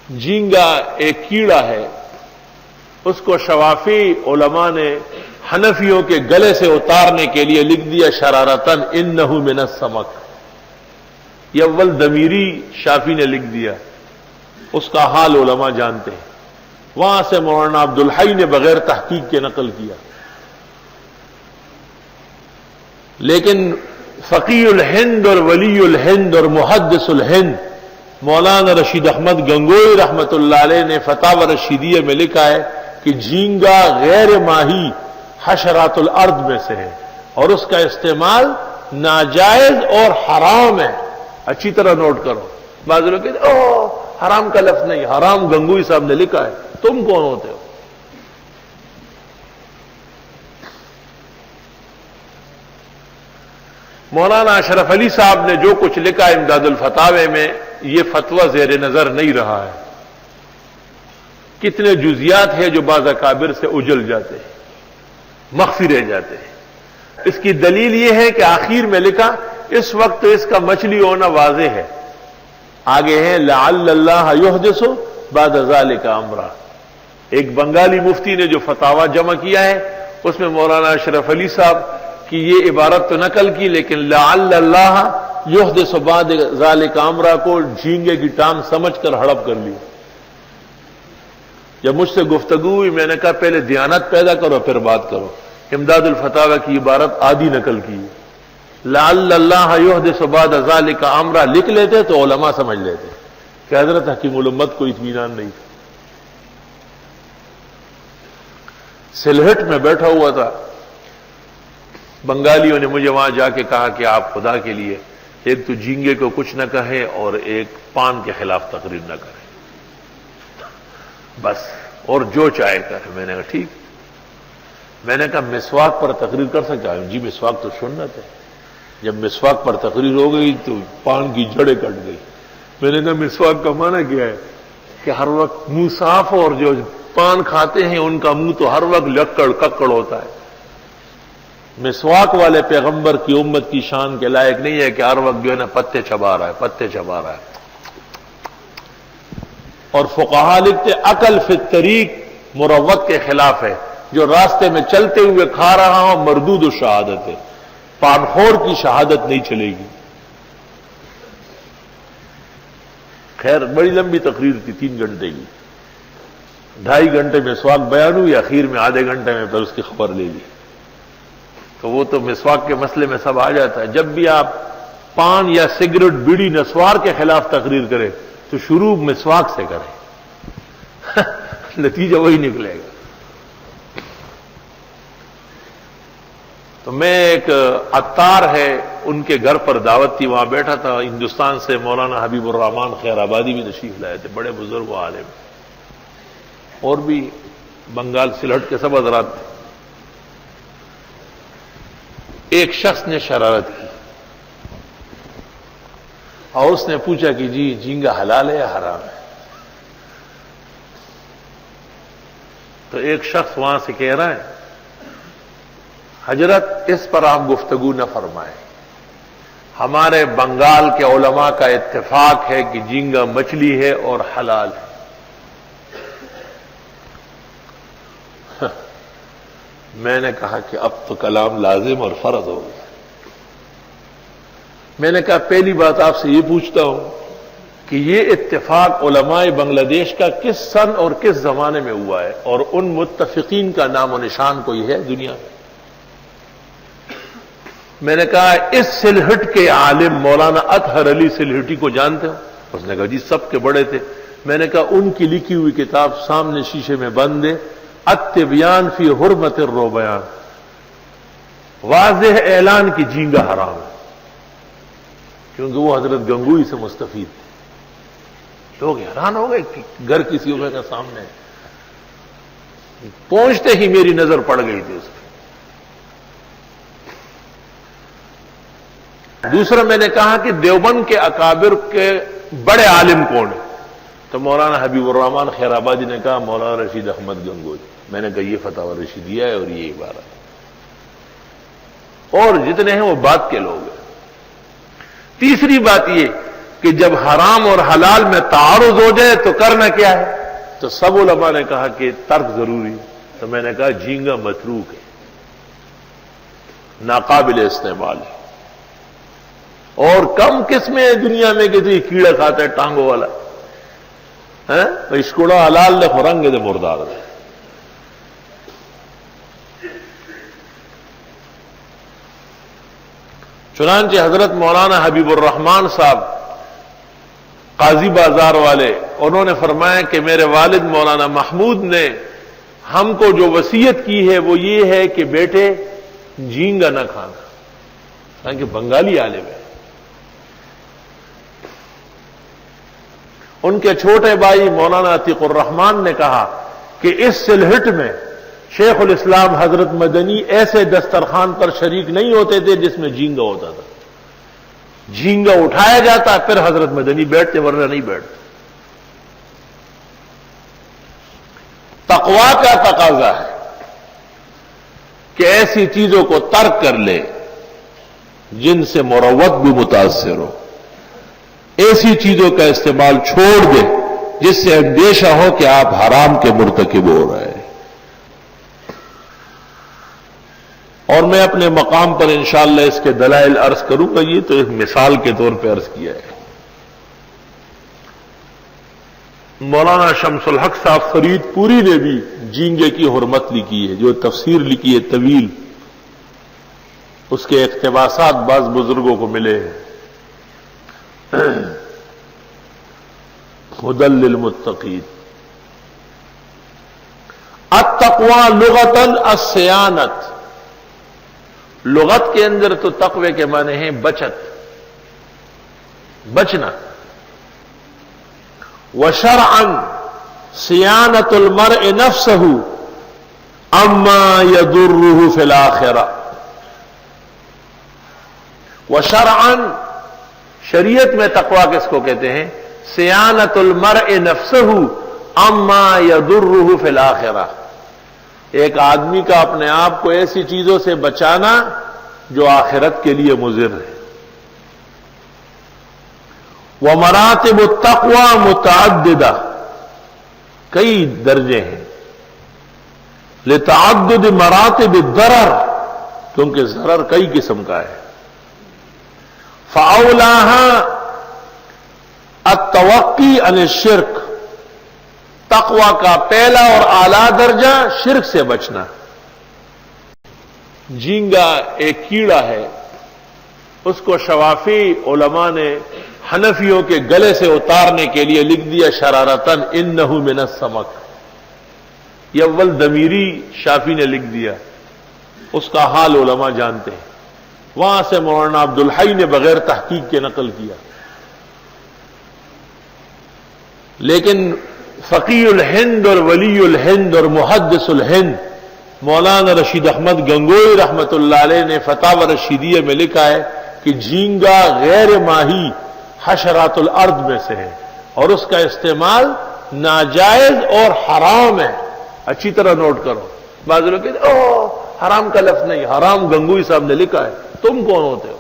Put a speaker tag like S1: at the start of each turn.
S1: جھینگا ایک کیڑا ہے، اس کو شوافی علماء نے حنفیوں کے گلے سے اتارنے کے لیے لکھ دیا شرارتن انہ من السمک. یہ اول ضمیری شافی نے لکھ دیا، اس کا حال علماء جانتے ہیں. وہاں سے مولانا عبدالحی نے بغیر تحقیق کے نقل کیا. لیکن فقی الہند اور ولی الہند اور محدث الہند مولانا رشید احمد گنگوئی رحمت اللہ علیہ نے فتاوی رشیدیہ میں لکھا ہے کہ جھینگا غیر ماہی حشرات الارض میں سے ہے اور اس کا استعمال ناجائز اور حرام ہے. اچھی طرح نوٹ کرو. بعض لوگ کہتے ہیں اوہ حرام کا لفظ نہیں، حرام گنگوئی صاحب نے لکھا ہے. تم کون ہوتے ہو؟ مولانا اشرف علی صاحب نے جو کچھ لکھا امداد الفتاوی میں، یہ فتویٰ زیر نظر نہیں رہا ہے. کتنے جزیات ہیں جو بعض اکابر سے اجل جاتے ہیں، مخفی رہ جاتے ہیں. اس کی دلیل یہ ہے کہ آخر میں لکھا اس وقت اس کا مچھلی ہونا واضح ہے. آگے ہے لعل اللہ یحدث بعد ذلک امرا. ایک بنگالی مفتی نے جو فتاوی جمع کیا ہے اس میں مولانا اشرف علی صاحب کی یہ عبارت تو نقل کی، لیکن لعل اللہ یحدث بعد ذلک امرا کو جھینگے کی ٹانگ سمجھ کر ہڑپ کر لی. جب مجھ سے گفتگو ہوئی میں نے کہا پہلے دیانت پیدا کرو پھر بات کرو. امداد الفتاوی کی عبارت آدھی نقل کی ہے. لعل اللہ یحدث بعد ذلک امرا لکھ لیتے تو علماء سمجھ لیتے کہ حضرت حکیم الامت کو اطمینان نہیں تھا. سلہٹ میں بیٹھا ہوا تھا، بنگالیوں نے مجھے وہاں جا کے کہا کہ آپ خدا کے لیے ایک تو جھینگے کو کچھ نہ کہیں اور ایک پان کے خلاف تقریر نہ کریں، بس، اور جو چاہے کریں. میں نے کہا ٹھیک. میں نے کہا مسواک پر تقریر کر سکتا ہوں؟ جی مسواک تو سنت ہے. جب مسواک پر تقریر ہو گئی تو پان کی جڑیں کٹ گئی. میں نے کہا مسواک کا معنی کیا ہے؟ کہ ہر وقت منہ صاف، اور جو پان کھاتے ہیں ان کا منہ تو ہر وقت لکڑ ککڑ ہوتا ہے. مسواک والے پیغمبر کی امت کی شان کے لائق نہیں ہے کہ ہر وقت جو ہے نا پتے چبا رہا ہے. اور فقہا لکھتے عقل فی الطریق مروت کے خلاف ہے. جو راستے میں چلتے ہوئے کھا رہا ہوں مردود الشہادت ہے، پانخور کی شہادت نہیں چلے گی. خیر بڑی لمبی تقریر تھی، 3 گھنٹے کی. 2.5 گھنٹے مسواک بیان ہوئی، اخیر میں آدھے گھنٹے میں پھر اس کی خبر لے لی. تو وہ تو مسواک کے مسئلے میں سب آ جاتا ہے. جب بھی آپ پان یا سگریٹ بیڑی نسوار کے خلاف تقریر کریں تو شروع مسواک سے کریں، نتیجہ وہی نکلے گا. تو میں ایک عطار ہے ان کے گھر پر دعوت تھی، وہاں بیٹھا تھا. ہندوستان سے مولانا حبیب الرحمان خیر آبادی بھی تشریف لائے تھے، بڑے بزرگ و عالم، اور بھی بنگال سلہٹ کے سب حضرات تھے. ایک شخص نے شرارت کی اور اس نے پوچھا کہ جی جھینگا حلال ہے یا حرام ہے؟ تو ایک شخص وہاں سے کہہ رہا ہے حضرت اس پر آپ گفتگو نہ فرمائیں، ہمارے بنگال کے علماء کا اتفاق ہے کہ جھینگا مچھلی ہے اور حلال ہے. میں نے کہا کہ اب تو کلام لازم اور فرض ہو گیا. میں نے کہا پہلی بات آپ سے یہ پوچھتا ہوں کہ یہ اتفاق علماء بنگلہ دیش کا کس سن اور کس زمانے میں ہوا ہے، اور ان متفقین کا نام و نشان کوئی ہے دنیا میں؟ میں نے کہا اس سلہٹ کے عالم مولانا اطہر علی سلہٹی کو جانتے ہو؟ اس نے کہا جی سب کے بڑے تھے. میں نے کہا ان کی لکھی ہوئی کتاب سامنے شیشے میں بند ہے، التبیان فی حرمت الروبیان، واضح اعلان کی جھینگا حرام ہے، کیونکہ وہ حضرت گنگوئی سے مستفید تھے. لوگ حیران ہو گئے کہ گھر کسی عمر کا سامنے ہے. پہنچتے ہی میری نظر پڑ گئی تھی اس پہ. دوسرا میں نے کہا کہ دیوبند کے اکابر کے بڑے عالم کون ہیں؟ تو مولانا حبیب الرحمان خیر آبادی نے کہا مولانا رشید احمد گنگوئی. میں نے کہا یہ فتاوی رشیدیہ ہے اور یہ عبارت، اور جتنے ہیں وہ بات کے لوگ ہیں. تیسری بات یہ کہ جب حرام اور حلال میں تعارض ہو جائے تو کرنا کیا ہے؟ تو سب علماء نے کہا کہ ترک ضروری ہے. تو میں نے کہا جھینگا متروک ہے، ناقابل استعمال ہے. اور کم قسمیں ہیں دنیا میں کہ یہ کیڑا کھاتا ہے ٹانگوں والا، اسکوڑا حلال دے خورنگ دے مردار دے. چنانچہ حضرت مولانا حبیب الرحمان صاحب قاضی بازار والے، انہوں نے فرمایا کہ میرے والد مولانا محمود نے ہم کو جو وصیت کی ہے وہ یہ ہے کہ بیٹے جھینگا نہ کھانا. کہ بنگالی عالم ہے. ان کے چھوٹے بھائی مولانا عتیق الرحمان نے کہا کہ اس سلہٹ میں شیخ الاسلام حضرت مدنی ایسے دسترخوان پر شریک نہیں ہوتے تھے جس میں جھینگا ہوتا تھا. جھینگا اٹھایا جاتا پھر حضرت مدنی بیٹھتے، ورنہ نہیں بیٹھتے. تقویٰ کا تقاضا ہے کہ ایسی چیزوں کو ترک کر لے جن سے مروت بھی متاثر ہو، ایسی چیزوں کا استعمال چھوڑ دے جس سے اندیشہ ہو کہ آپ حرام کے مرتکب ہو رہے ہیں. اور میں اپنے مقام پر انشاءاللہ اس کے دلائل عرض کروں گا. یہ تو ایک مثال کے طور پہ عرض کیا ہے. مولانا شمس الحق صاحب فرید پوری نے بھی جھینگے کی حرمت لکھی ہے، جو تفسیر لکھی ہے طویل. اس کے اقتباسات بعض بزرگوں کو ملے ہیں. ہدی للمتقین. التقوی لغتاً الصیانت. لغت کے اندر تو تقوی کے معنی ہیں بچت، بچنا. وشرعاً صیانت المرء نفسہ اما یضرہ فی الآخرہ. وشرعاً شریعت میں تقوی کس کو کہتے ہیں؟ صیانت المرء نفسہ اما یضرہ فی الآخرہ. ایک آدمی کا اپنے آپ کو ایسی چیزوں سے بچانا جو آخرت کے لیے مضر ہے. ومراتب التقوی متعددہ. کئی درجے ہیں. لتعدد مراتب الضرر، کیونکہ ضرر کئی قسم کا ہے. فاولاها التوقی عن الشرک. تقوی کا پہلا اور اعلیٰ درجہ شرک سے بچنا. جھینگا ایک کیڑا ہے، اس کو شوافی علماء نے حنفیوں کے گلے سے اتارنے کے لیے لکھ دیا شرارتن انہ من السمک. یہ اول ضمیری شافی نے لکھ دیا. اس کا حال علماء جانتے ہیں. وہاں سے مولانا عبدالحی نے بغیر تحقیق کے نقل کیا. لیکن فقی الہند اور ولی الہند اور محدث الہند مولانا رشید احمد گنگوئی رحمت اللہ علیہ نے فتاوی رشیدیہ میں لکھا ہے کہ جھینگا غیر ماہی حشرات الارض میں سے ہے اور اس کا استعمال ناجائز اور حرام ہے. اچھی طرح نوٹ کرو. بعض لوگ کہتے ہیں حرام کا لفظ نہیں، حرام گنگوئی صاحب نے لکھا ہے. تم کون ہوتے ہو؟